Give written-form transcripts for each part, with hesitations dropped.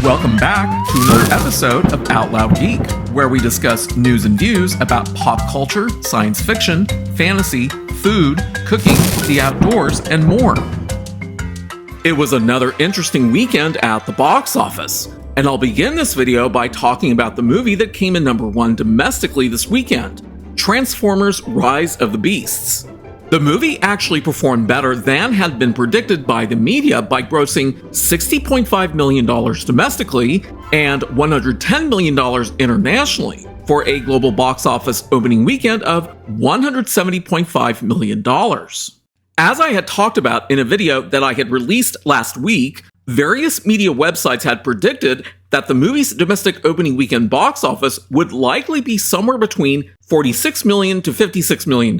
Welcome back to another episode of Out Loud Geek, where we discuss news and views about pop culture, science fiction, fantasy, food, cooking, the outdoors, and more. It was another interesting weekend at the box office, and I'll begin this video by talking about the movie that came in number 1 domestically this weekend, Transformers: Rise of the Beasts. The movie actually performed better than had been predicted by the media by grossing $60.5 million domestically and $110 million internationally, for a global box office opening weekend of $170.5 million. As I had talked about in a video that I had released last week, various media websites had predicted that the movie's domestic opening weekend box office would likely be somewhere between $46 million to $56 million.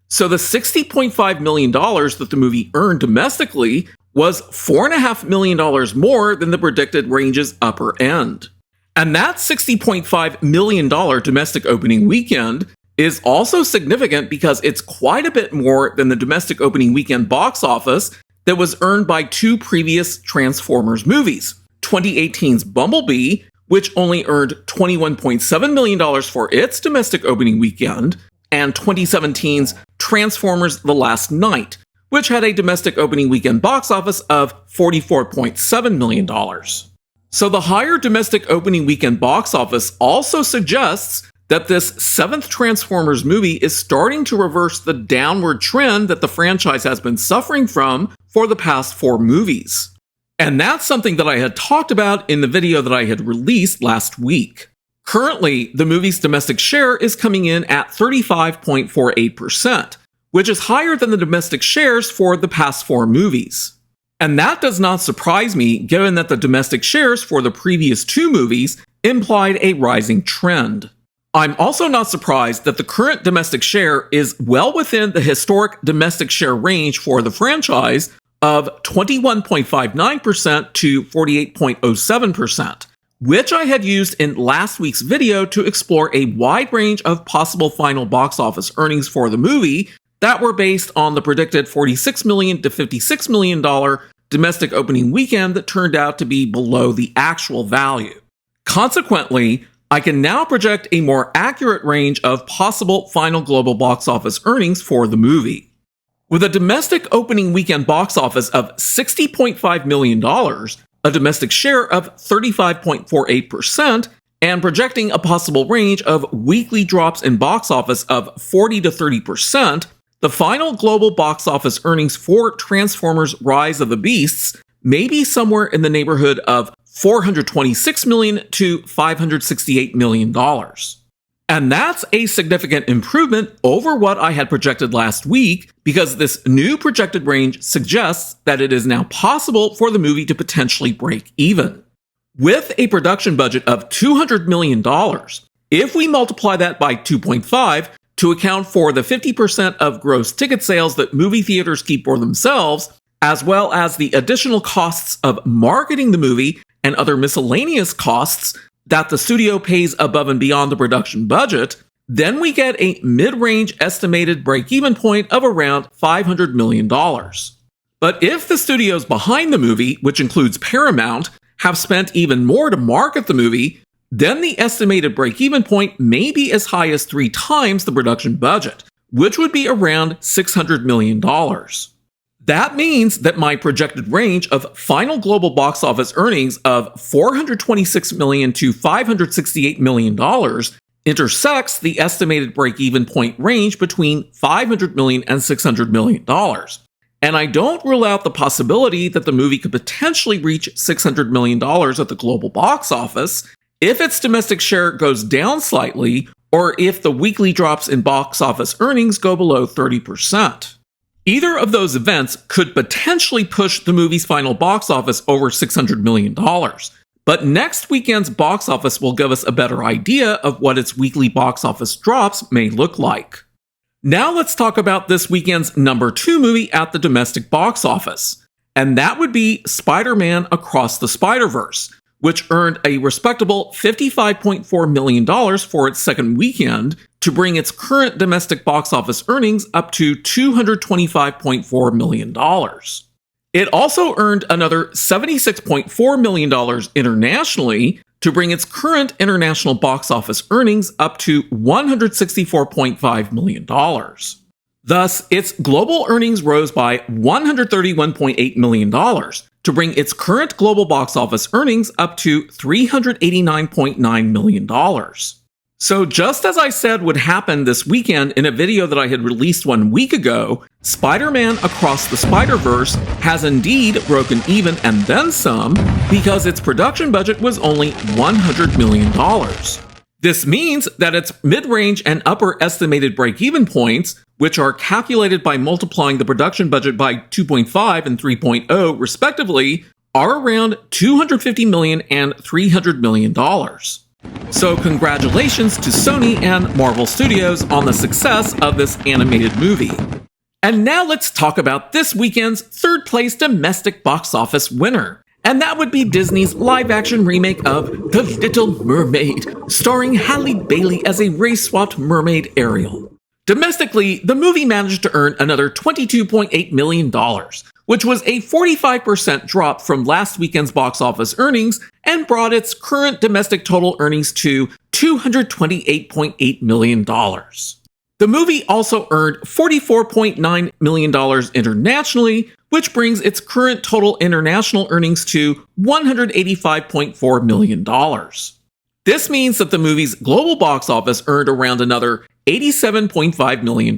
So the $60.5 million that the movie earned domestically was $4.5 million more than the predicted range's upper end. And that $60.5 million domestic opening weekend is also significant because it's quite a bit more than the domestic opening weekend box office that was earned by 2 previous Transformers movies, 2018's Bumblebee, which only earned $21.7 million for its domestic opening weekend, and 2017's Transformers: The Last Knight, which had a domestic opening weekend box office of $44.7 million. So the higher domestic opening weekend box office also suggests that this 7th Transformers movie is starting to reverse the downward trend that the franchise has been suffering from for the past 4 movies. And that's something that I had talked about in the video that I had released last week. Currently, the movie's domestic share is coming in at 35.48%, which is higher than the domestic shares for the past 4 movies. And that does not surprise me, given that the domestic shares for the previous 2 movies implied a rising trend. I'm also not surprised that the current domestic share is well within the historic domestic share range for the franchise of 21.59% to 48.07%. which I had used in last week's video to explore a wide range of possible final box office earnings for the movie that were based on the predicted $46 million to $56 million domestic opening weekend that turned out to be below the actual value. Consequently, I can now project a more accurate range of possible final global box office earnings for the movie. With a domestic opening weekend box office of $60.5 million, a domestic share of 35.48%, and projecting a possible range of weekly drops in box office of 40 to 30%, the final global box office earnings for Transformers: Rise of the Beasts may be somewhere in the neighborhood of $426 million to $568 million. And that's a significant improvement over what I had projected last week, because this new projected range suggests that it is now possible for the movie to potentially break even. With a production budget of $200 million, if we multiply that by 2.5 to account for the 50% of gross ticket sales that movie theaters keep for themselves, as well as the additional costs of marketing the movie and other miscellaneous costs that the studio pays above and beyond the production budget, then we get a mid-range estimated break-even point of around $500 million. But if the studios behind the movie, which includes Paramount, have spent even more to market the movie, then the estimated break-even point may be as high as 3 times the production budget, which would be around $600 million. That means that my projected range of final global box office earnings of $426 million to $568 million intersects the estimated break-even point range between $500 million and $600 million. And I don't rule out the possibility that the movie could potentially reach $600 million at the global box office if its domestic share goes down slightly, or if the weekly drops in box office earnings go below 30%. Either of those events could potentially push the movie's final box office over $600 million. But next weekend's box office will give us a better idea of what its weekly box office drops may look like. Now let's talk about this weekend's number 2 movie at the domestic box office. And that would be Spider-Man Across the Spiderverse, which earned a respectable $55.4 million for its second weekend, to bring its current domestic box office earnings up to $225.4 million. It also earned another $76.4 million internationally to bring its current international box office earnings up to $164.5 million. Thus, its global earnings rose by $131.8 million to bring its current global box office earnings up to $389.9 million. So just as I said would happen this weekend in a video that I had released 1 week ago, Spider-Man Across the Spiderverse has indeed broken even and then some because its production budget was only $100 million. This means that its mid-range and upper estimated break-even points, which are calculated by multiplying the production budget by 2.5 and 3.0 respectively, are around $250 million and $300 million. So congratulations to Sony and Marvel Studios on the success of this animated movie. And now let's talk about this weekend's third-place domestic box office winner. And that would be Disney's live-action remake of The Little Mermaid, starring Halle Bailey as a race-swapped mermaid Ariel. Domestically, the movie managed to earn another $22.8 million, which was a 45% drop from last weekend's box office earnings and brought its current domestic total earnings to $228.8 million. The movie also earned $44.9 million internationally, which brings its current total international earnings to $185.4 million. This means that the movie's global box office earned around another $87.5 million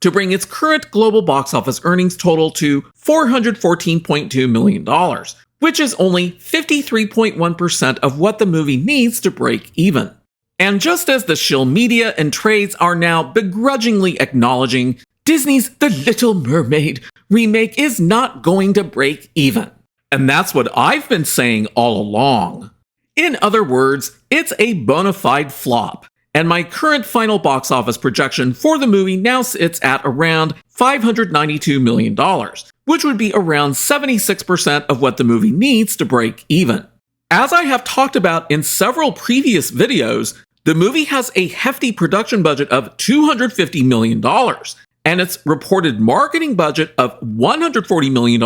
to bring its current global box office earnings total to $414.2 million, which is only 53.1% of what the movie needs to break even. And just as the shill media and trades are now begrudgingly acknowledging, Disney's The Little Mermaid remake is not going to break even. And that's what I've been saying all along. In other words, it's a bona fide flop. And my current final box office projection for the movie now sits at around $592 million, which would be around 76% of what the movie needs to break even. As I have talked about in several previous videos, the movie has a hefty production budget of $250 million, and its reported marketing budget of $140 million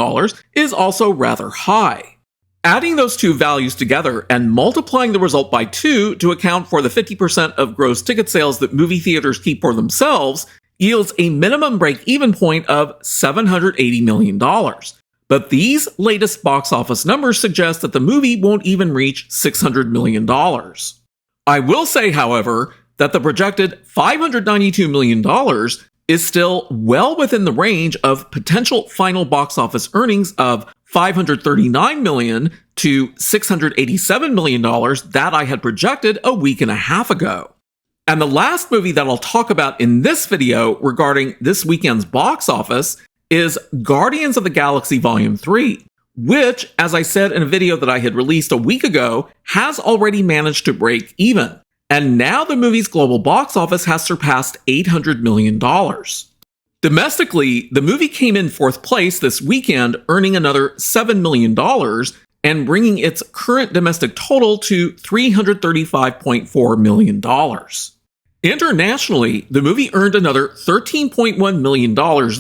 is also rather high. Adding those two values together and multiplying the result by 2 to account for the 50% of gross ticket sales that movie theaters keep for themselves yields a minimum break-even point of $780 million. But these latest box office numbers suggest that the movie won't even reach $600 million. I will say, however, that the projected $592 million is still well within the range of potential final box office earnings of $539 million to $687 million that I had projected a week and a half ago. And the last movie that I'll talk about in this video regarding this weekend's box office is Guardians of the Galaxy Volume 3, which, as I said in a video that I had released a week ago, has already managed to break even. And now the movie's global box office has surpassed $800 million. Domestically, the movie came in fourth place this weekend, earning another $7 million and bringing its current domestic total to $335.4 million. Internationally, the movie earned another $13.1 million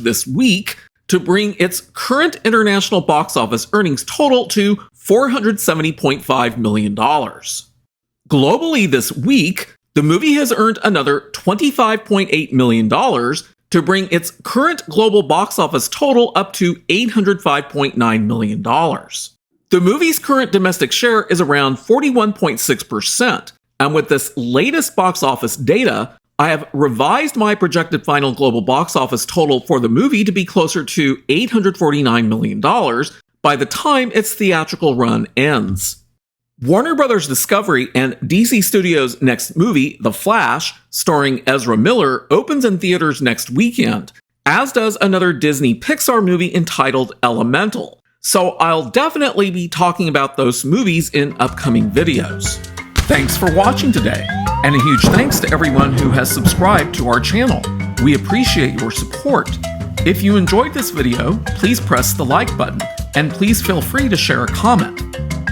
this week to bring its current international box office earnings total to $470.5 million. Globally this week, the movie has earned another $25.8 million to bring its current global box office total up to $805.9 million. The movie's current domestic share is around 41.6%, and with this latest box office data, I have revised my projected final global box office total for the movie to be closer to $849 million by the time its theatrical run ends. Warner Bros. Discovery and DC Studios' next movie, The Flash, starring Ezra Miller, opens in theaters next weekend, as does another Disney Pixar movie entitled Elemental. So I'll definitely be talking about those movies in upcoming videos. Thanks for watching today, and a huge thanks to everyone who has subscribed to our channel. We appreciate your support. If you enjoyed this video, please press the like button, and please feel free to share a comment.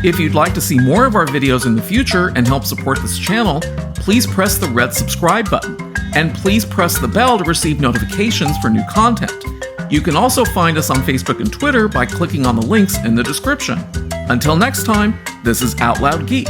If you'd like to see more of our videos in the future and help support this channel, please press the red subscribe button, and please press the bell to receive notifications for new content. You can also find us on Facebook and Twitter by clicking on the links in the description. Until next time, this is Out Loud Geek.